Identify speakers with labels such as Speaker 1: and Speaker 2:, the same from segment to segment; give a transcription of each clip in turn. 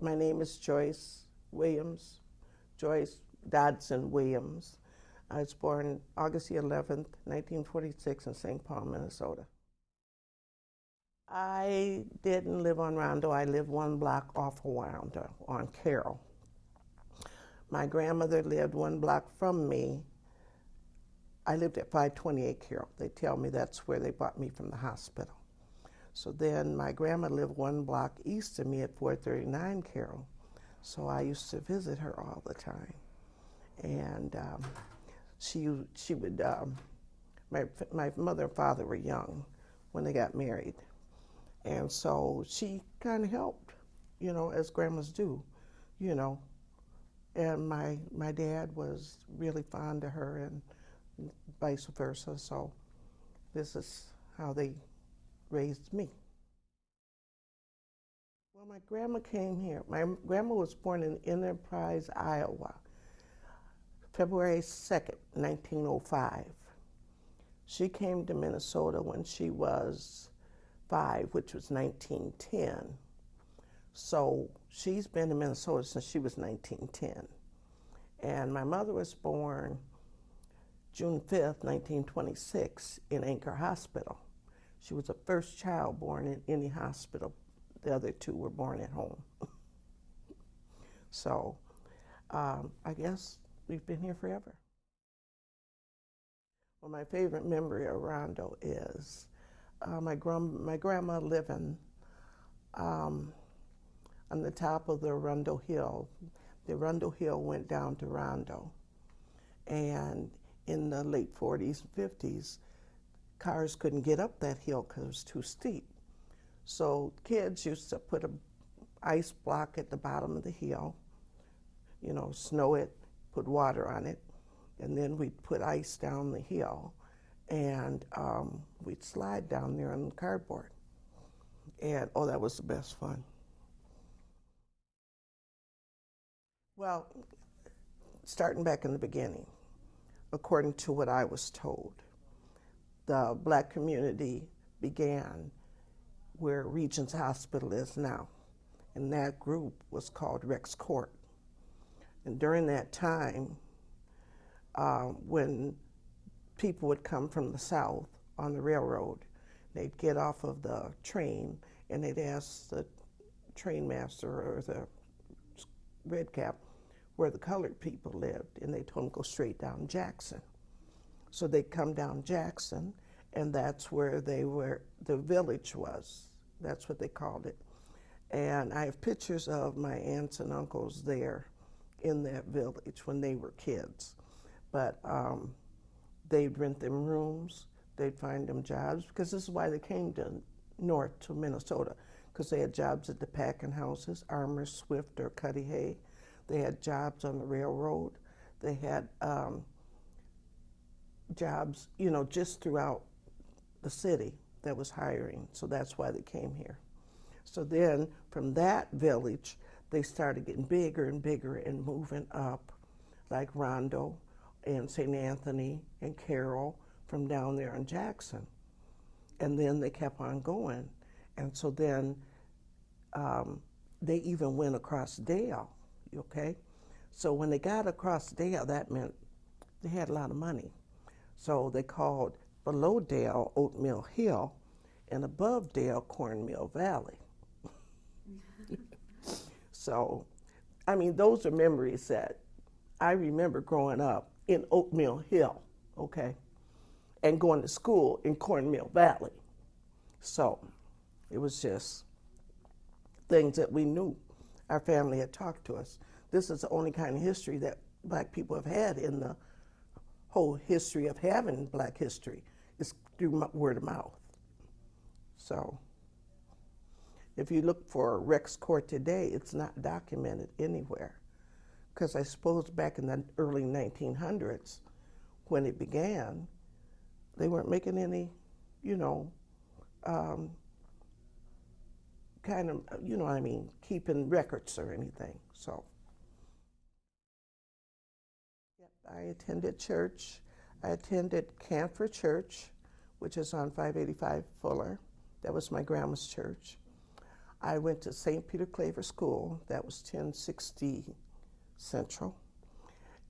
Speaker 1: My name is Joyce Williams, Joyce Dodson Williams. I was born August the 11th, 1946 in St. Paul, Minnesota. I didn't live on Rondo. I lived one block off of Rondo on Carroll. My grandmother lived one block from me. I lived at 528 Carroll. They tell me that's where they brought me from the hospital. So then my grandma lived one block east of me at 439 Carroll. So I used to visit her all the time. And she would, my mother and father were young when they got married. And so she kind of helped, as grandmas do, And my dad was really fond of her and vice versa. So this is how they raised me. Well, my grandma came here. My grandma was born in Enterprise, Iowa, February 2nd, 1905. She came to Minnesota when she was 5, which was 1910. So she's been in Minnesota since she was 1910. And my mother was born June 5th, 1926 in Anchor Hospital. She was the first child born in any hospital. The other two were born at home. So I guess we've been here forever. Well, my favorite memory of Rondo is my grandma living on the top of the Rondo Hill. The Rondo Hill went down to Rondo. And in the late 40s and 50s, cars couldn't get up that hill because it was too steep. So kids used to put an ice block at the bottom of the hill, snow it, put water on it, and then we'd put ice down the hill, and we'd slide down there on the cardboard. And, oh, that was the best fun. Well, starting back in the beginning, according to what I was told, the black community began where Regents Hospital is now. And that group was called Rex Court. And during that time, when people would come from the south on the railroad, they'd get off of the train and they'd ask the train master or the red cap where the colored people lived, and they told them to go straight down Jackson. So they'd come down Jackson, and that's where the village was. That's what they called it. And I have pictures of my aunts and uncles there in that village when they were kids. But they'd rent them rooms, they'd find them jobs, because this is why they came north to Minnesota, because they had jobs at the packing houses, Armour, Swift, or Cudahy. They had jobs on the railroad. They had jobs, just throughout the city that was hiring. So that's why they came here. So then from that village, they started getting bigger and bigger and moving up, like Rondo and St. Anthony and Carroll from down there in Jackson. And then they kept on going. And so then they even went across Dale, okay? So when they got across Dale, that meant they had a lot of money. So they called below Dale Oatmeal Hill and above Dale Cornmeal Valley. So, those are memories that I remember growing up in Oatmeal Hill, okay, and going to school in Cornmeal Valley. So it was just things that we knew. Our family had talked to us. This is the only kind of history that black people have had in the whole history of having black history, is through word of mouth. So if you look for Rex Court today, it's not documented anywhere. Because I suppose back in the early 1900s, when it began, they weren't making any, keeping records or anything. So, yep, I attended church. I attended Canfor Church, which is on 585 Fuller. That was my grandma's church. I went to St. Peter Claver School. That was 1060 Central.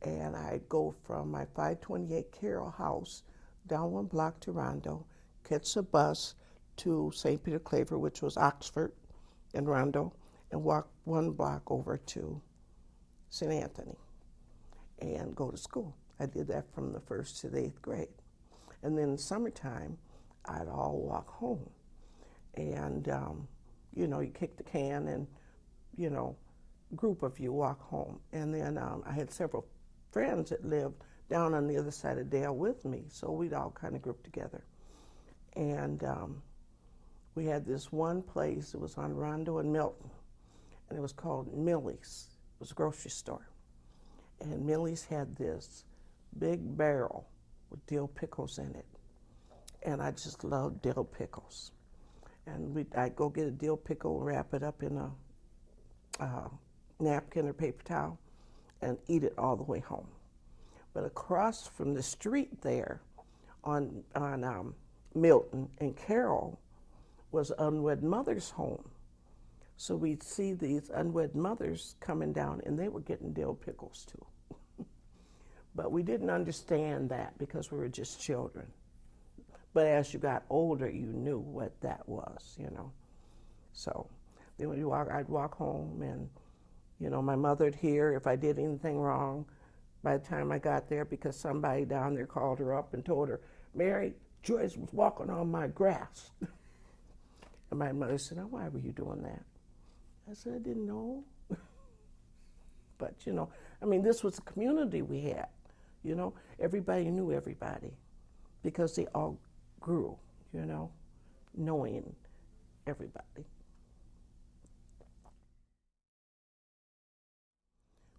Speaker 1: And I'd go from my 528 Carroll house down one block to Rondo, catch a bus to St. Peter Claver, which was Oxford and Rondo, and walk one block over to St. Anthony and go to school. I did that from the 1st to the 8th grade. And then in summertime, I'd all walk home. And, you know, you kick the can and, you know, group of you walk home. And then I had several friends that lived down on the other side of Dale with me, so we'd all kind of group together. And we had this one place, it was on Rondo and Milton, and it was called Millie's. It was a grocery store. And Millie's had this big barrel with dill pickles in it. And I just loved dill pickles. And I'd go get a dill pickle, wrap it up in a napkin or paper towel, and eat it all the way home. But across from the street there on Milton and Carroll was Unwed Mother's home. So we'd see these unwed mothers coming down, and they were getting dill pickles too. But we didn't understand that because we were just children. But as you got older, you knew what that was, you know. So then I'd walk home, and, you know, my mother'd hear if I did anything wrong by the time I got there, because somebody down there called her up and told her, Mary, Joyce was walking on my grass. And my mother said, oh, why were you doing that? I said, I didn't know. But, you know, I mean, this was the community we had, you know. Everybody knew everybody because they all grew, you know, knowing everybody.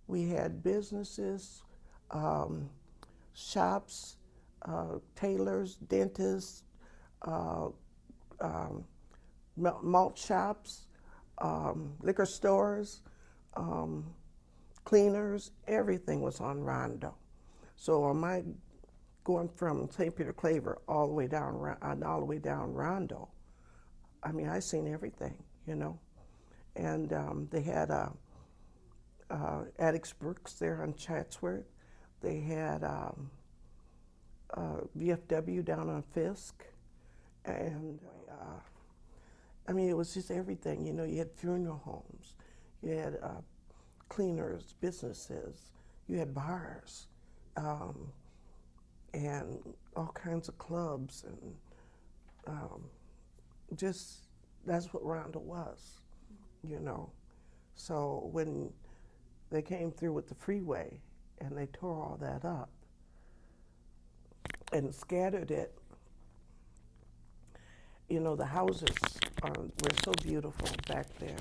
Speaker 1: We had businesses, shops, tailors, dentists, malt shops, liquor stores, cleaners. Everything was on Rondo. So on my going from St. Peter Claver all the way down Rondo, I mean, I seen everything, you know. And they had Addicts Brooks there on Chatsworth. They had VFW down on Fisk. And I mean, it was just everything, you know. You had funeral homes, you had cleaners, businesses, you had bars, and all kinds of clubs, and just, that's what Rondo was, you know. So when they came through with the freeway and they tore all that up and scattered it, you know, the houses were so beautiful back then.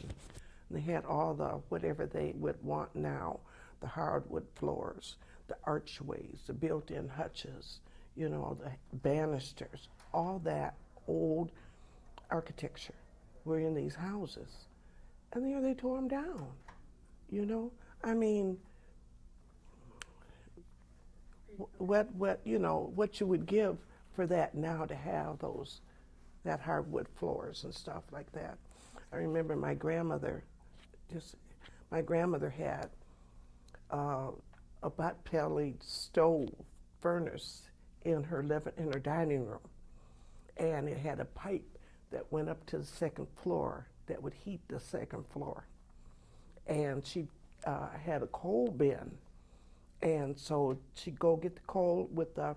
Speaker 1: They had all the, whatever they would want now, the hardwood floors, the archways, the built-in hutches, you know, the banisters, all that old architecture were in these houses. And there they tore them down, you know? I mean, what you know, what you would give for that now to have those, that hardwood floors and stuff like that. I remember my grandmother had a pot-bellied stove furnace in her dining room, and it had a pipe that went up to the second floor that would heat the second floor. And she had a coal bin, and so she'd go get the coal with the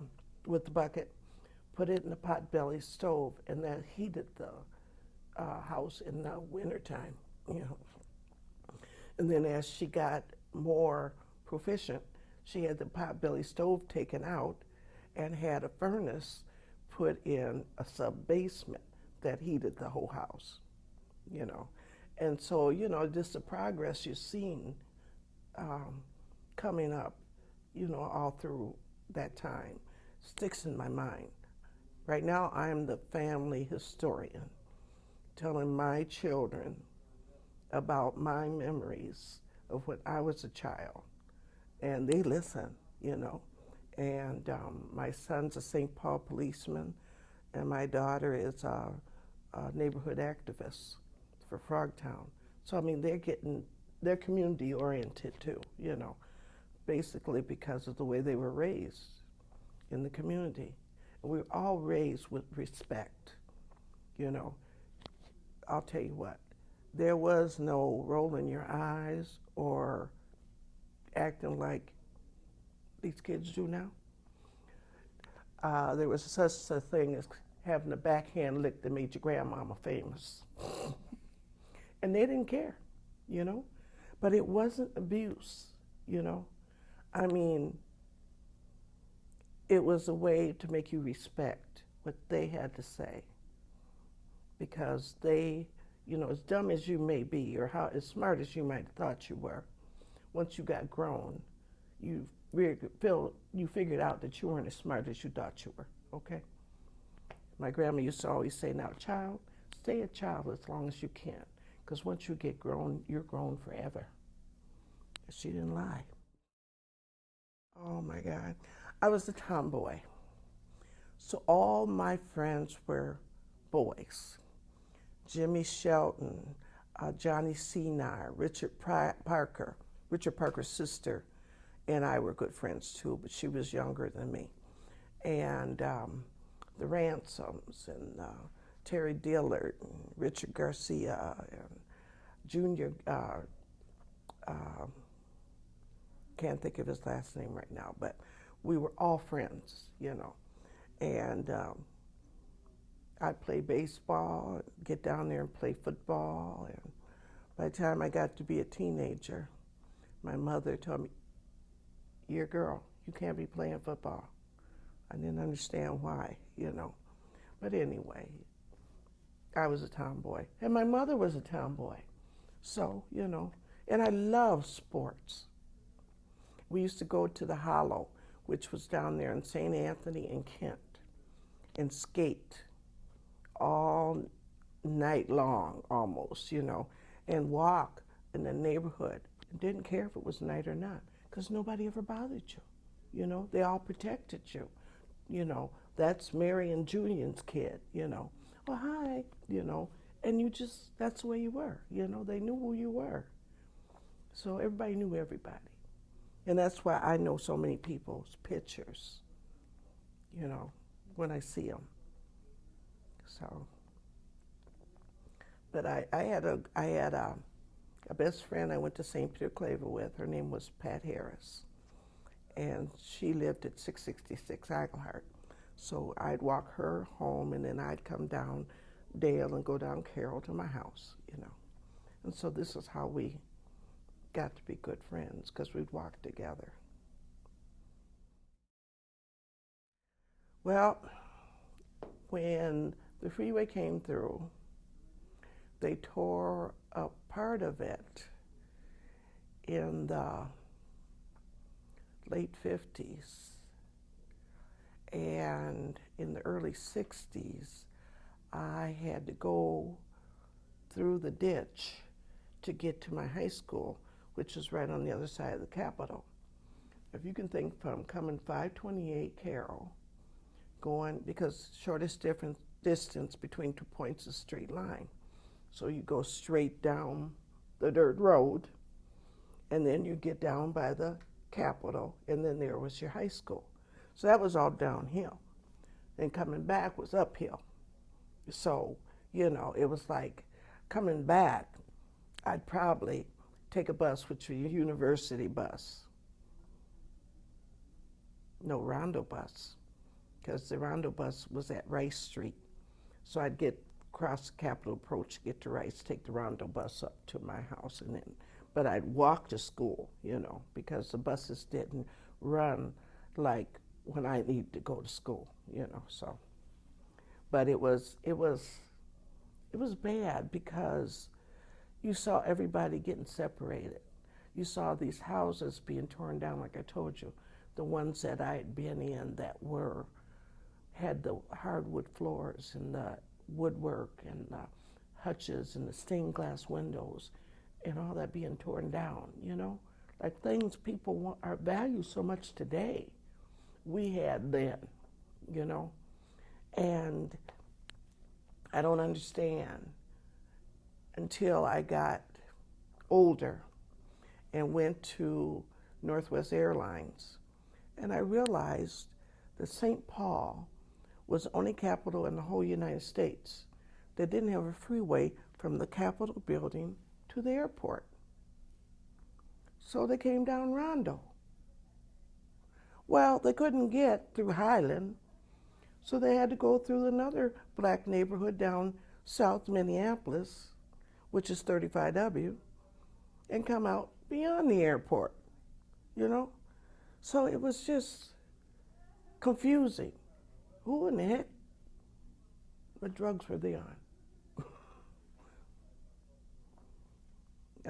Speaker 1: bucket, put it in the pot-bellied stove, and that heated the house in the wintertime, you know. And then as she got more proficient, she had the pot-bellied stove taken out and had a furnace put in a sub-basement that heated the whole house, you know. And so, you know, just the progress you've seen coming up, you know, all through that time sticks in my mind. Right now, I'm the family historian, telling my children about my memories of when I was a child. And they listen, you know. And my son's a St. Paul policeman, and my daughter is a neighborhood activist for Frogtown. So, I mean, they're community oriented too, you know, basically because of the way they were raised in the community. And we were all raised with respect, you know. I'll tell you what, there was no rolling your eyes or acting like these kids do now. There was such a thing as having a backhand lick that made your grandmama famous. And they didn't care, you know. But it wasn't abuse, you know. I mean, it was a way to make you respect what they had to say. Because they, you know, as dumb as you may be or as smart as you might have thought you were, once you got grown, you figured out that you weren't as smart as you thought you were, okay? My grandma used to always say, now, child, stay a child as long as you can, because once you get grown, you're grown forever. She didn't lie. Oh, my God. I was a tomboy. So all my friends were boys. Jimmy Shelton, Johnny Senar, Richard Parker. Richard Parker's sister and I were good friends too, but she was younger than me. And the Ransoms and Terry Dillard and Richard Garcia and Junior, can't think of his last name right now, but we were all friends, you know. And I'd play baseball, get down there and play football. And by the time I got to be a teenager, my mother told me, you're a girl, you can't be playing football. I didn't understand why, you know. But anyway, I was a tomboy. And my mother was a tomboy. So, you know, and I love sports. We used to go to the Hollow, which was down there in St. Anthony and Kent, and skate all night long almost, you know, and walk in the neighborhood. Didn't care if it was night or not, because nobody ever bothered you. You know, they all protected you. You know, that's Mary and Julian's kid, you know. Well, hi, you know, and you just, that's the way you were, you know, they knew who you were. So everybody knew everybody. And that's why I know so many people's pictures, you know, when I see them. So, but I had a best friend I went to St. Peter Claver with. Her name was Pat Harris, and she lived at 666 Eaglehart. So I'd walk her home, and then I'd come down Dale and go down Carroll to my house, you know. And so this is how we got to be good friends, because we'd walk together. Well, when the freeway came through, they tore up part of it in the late 50s. And in the early 60s, I had to go through the ditch to get to my high school, which is right on the other side of the Capitol. If you can think from coming 528 Carroll, going, because shortest distance between 2 points is a straight line. So you go straight down the dirt road, and then you get down by the Capitol, and then there was your high school. So that was all downhill. And coming back was uphill. So, you know, it was like coming back, I'd probably take a bus, which was a university bus. No, Rondo bus, because the Rondo bus was at Rice Street. So I'd get across the Capitol Approach, get to Rice, take the Rondo bus up to my house, and then, but I'd walk to school, you know, because the buses didn't run like when I needed to go to school, you know, so. But it was bad because you saw everybody getting separated. You saw these houses being torn down, like I told you, the ones that I had been in that had the hardwood floors and the woodwork and the hutches and the stained glass windows and all that being torn down, you know? Like things people value so much today, we had then, you know? And I don't understand until I got older and went to Northwest Airlines. And I realized that St. Paul was the only capital in the whole United States that didn't have a freeway from the Capitol building to the airport. So they came down Rondo. Well, they couldn't get through Highland, so they had to go through another black neighborhood down South Minneapolis, which is 35W, and come out beyond the airport, you know? So it was just confusing. Who in the heck, what drugs were they on?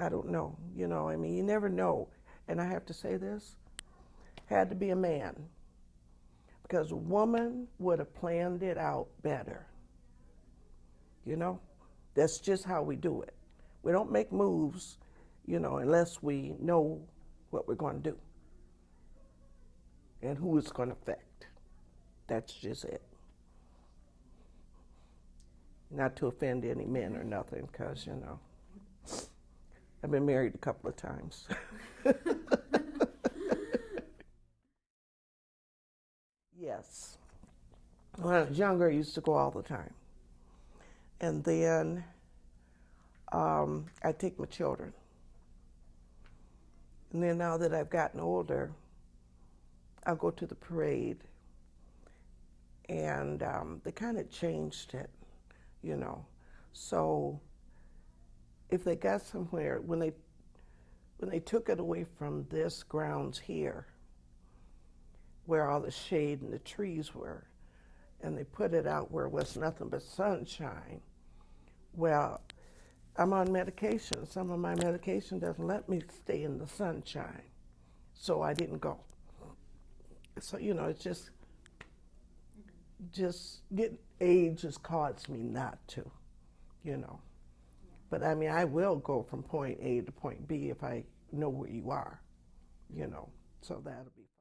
Speaker 1: I don't know, you know, I mean, you never know. And I have to say this, had to be a man, because a woman would have planned it out better. You know, that's just how we do it. We don't make moves, you know, unless we know what we're going to do and who it's going to affect. That's just it. Not to offend any men or nothing, because, you know, I've been married a couple of times. Yes. When I was younger, I used to go all the time. And then I take my children. And then now that I've gotten older, I'll go to the parade. And they kind of changed it, you know. So if they got somewhere, when they took it away from this grounds here, where all the shade and the trees were, and they put it out where it was nothing but sunshine, well, I'm on medication. Some of my medication doesn't let me stay in the sunshine, so I didn't go. So, you know, it's just age has caused me not to, you know. But I mean, I will go from point A to point B if I know where you are, you know, so that'll be fine.